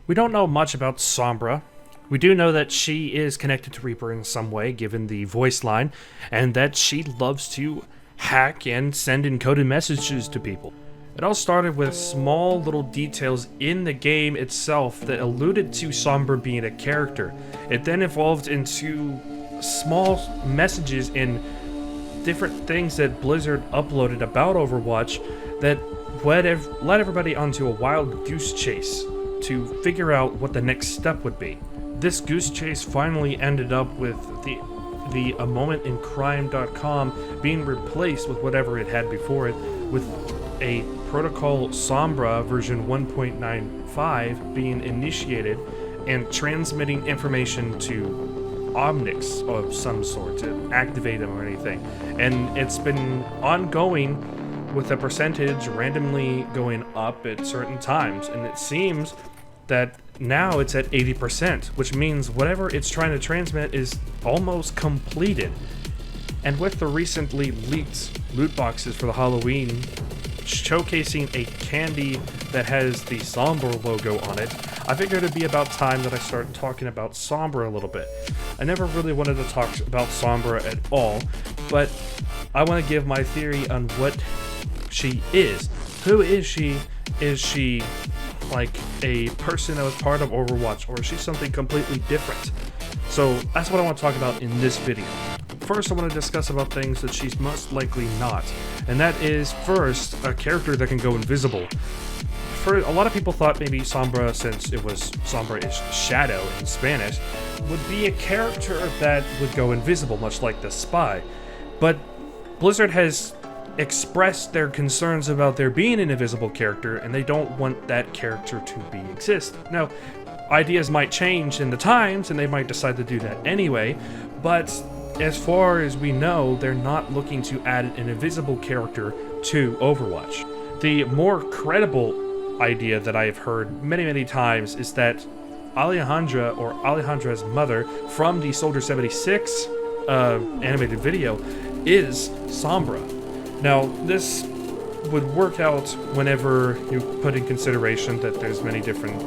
We don't know much about Sombra. We do know that she is connected to Reaper in some way, given the voice line, and that she loves to hack and send encoded messages to people. It all started with small little details in the game itself that alluded to Sombra being a character. It then evolved into small messages in different things that Blizzard uploaded about Overwatch that led everybody onto a wild goose chase to figure out what the next step would be. This goose chase finally ended up with the A Moment in Crime.com being replaced with whatever it had before it, with a protocol Sombra version 1.95 being initiated and transmitting information to Omnics of some sort to activate them or anything. And it's been ongoing with a percentage randomly going up at certain times, and it seems that now it's at 80%, which means whatever it's trying to transmit is almost completed. And with the recently leaked loot boxes for the Halloween showcasing a candy that has the Sombra logo on it, I figured it'd be about time that I start talking about Sombra a little bit. I never really wanted to talk about Sombra at all, but I want to give my theory on what she is. Who is she? Is she like a person that was part of Overwatch, or is she something completely different? So that's what I want to talk about in this video. First, I want to discuss about things that she's most likely not, and that is, first, a character that can go invisible. For a lot of people thought maybe Sombra, since it was Sombra is shadow in Spanish, would be a character that would go invisible, much like the Spy. But Blizzard has expressed their concerns about there being an invisible character, and they don't want that character to exist. Now, ideas might change in the times, and they might decide to do that anyway, but as far as we know, they're not looking to add an invisible character to Overwatch. The more credible idea that I have heard many times is that Alejandra, or Alejandra's mother, from the Soldier 76 animated video, is Sombra. Now, this would work out whenever you put in consideration that there's many different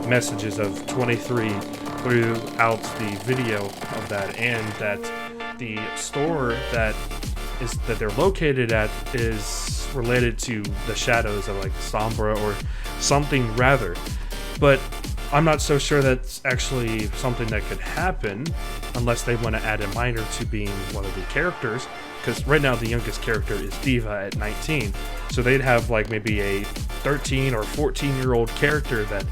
messages of 23 throughout the video of that, and that the store that they're located at is related to the shadows of like Sombra or something rather. But I'm not so sure that's actually something that could happen unless they want to add a minor to being one of the characters, because right now the youngest character is Diva at 19, so they'd have like maybe a 13 or 14-year-old character that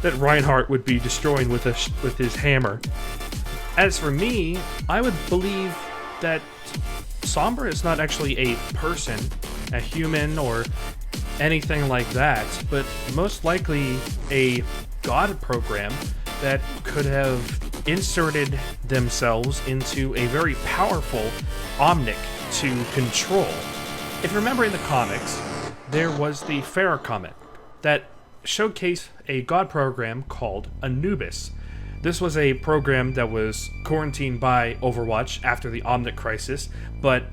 that Reinhardt would be destroying with his hammer. As for me, I would believe that Sombra is not actually a person, a human, or anything like that, but most likely a god program that could have inserted themselves into a very powerful Omnic to control. If you remember in the comics, there was the Farah comet that showcased a god program called Anubis. This was a program that was quarantined by Overwatch after the Omnic crisis, but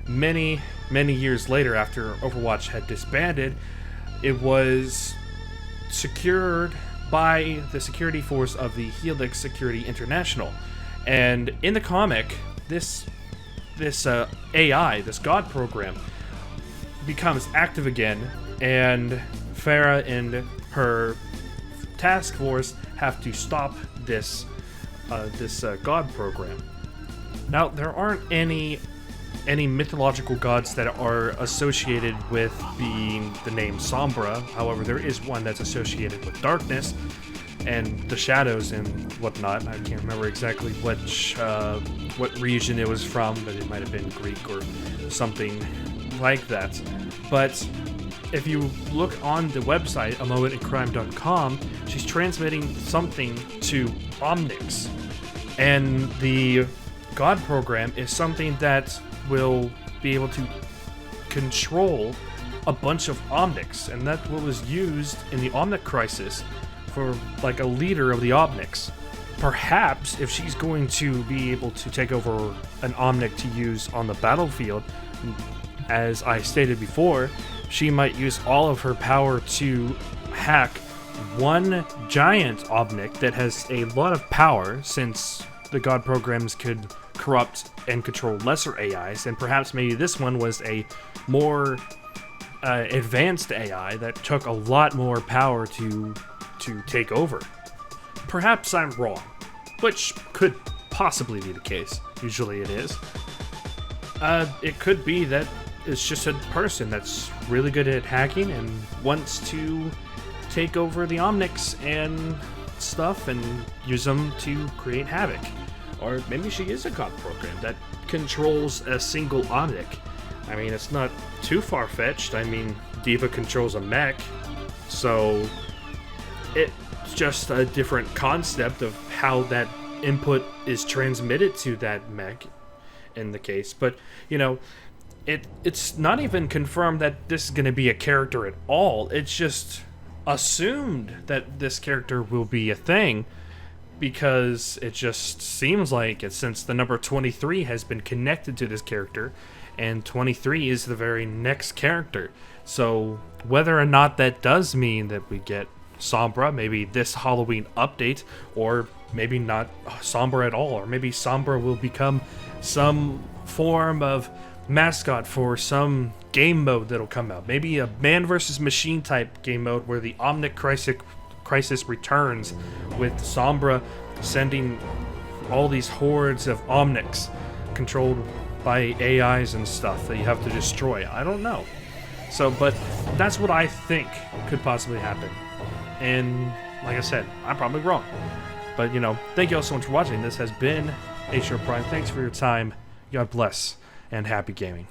many years later, after Overwatch had disbanded, it was secured by the security force of the Helix Security International. And in the comic, this AI, this god program, becomes active again, and Farah and her task force have to stop this god program. Now, there aren't any mythological gods that are associated with the name Sombra. However, there is one that's associated with darkness and the shadows and whatnot. I can't remember exactly what region it was from, but it might have been Greek or something like that. But if you look on the website, amomentincrime.com, she's transmitting something to Omnics. And the God program is something that will be able to control a bunch of Omnics, and that's what was used in the Omnic crisis for like a leader of the Omnics. Perhaps if she's going to be able to take over an Omnic to use on the battlefield, as I stated before, she might use all of her power to hack one giant Omnic that has a lot of power, since the God programs could corrupt and control lesser AIs, and perhaps maybe this one was a more advanced AI that took a lot more power to take over. Perhaps I'm wrong, which could possibly be the case. Usually it is. It could be that it's just a person that's really good at hacking and wants to take over the Omnics and stuff and use them to create havoc. Or maybe she is a God program that controls a single Omnic. I mean, it's not too far-fetched. I mean, Diva controls a mech, so it's just a different concept of how that input is transmitted to that mech in the case. But, you know, it's not even confirmed that this is going to be a character at all. It's just assumed that this character will be a thing, because it just seems like it, since the number 23 has been connected to this character, and 23 is the very next character. So whether or not that does mean that we get Sombra, maybe this Halloween update, or maybe not Sombra at all, or maybe Sombra will become some form of mascot for some game mode that'll come out. Maybe a man versus machine type game mode where the Omnic Crisis returns, with Sombra sending all these hordes of Omnics controlled by AIs and stuff that you have to destroy. I don't know. So, but that's what I think could possibly happen. And like I said, I'm probably wrong. But, you know, thank you all so much for watching. This has been HR Prime. Thanks for your time. God bless, and happy gaming.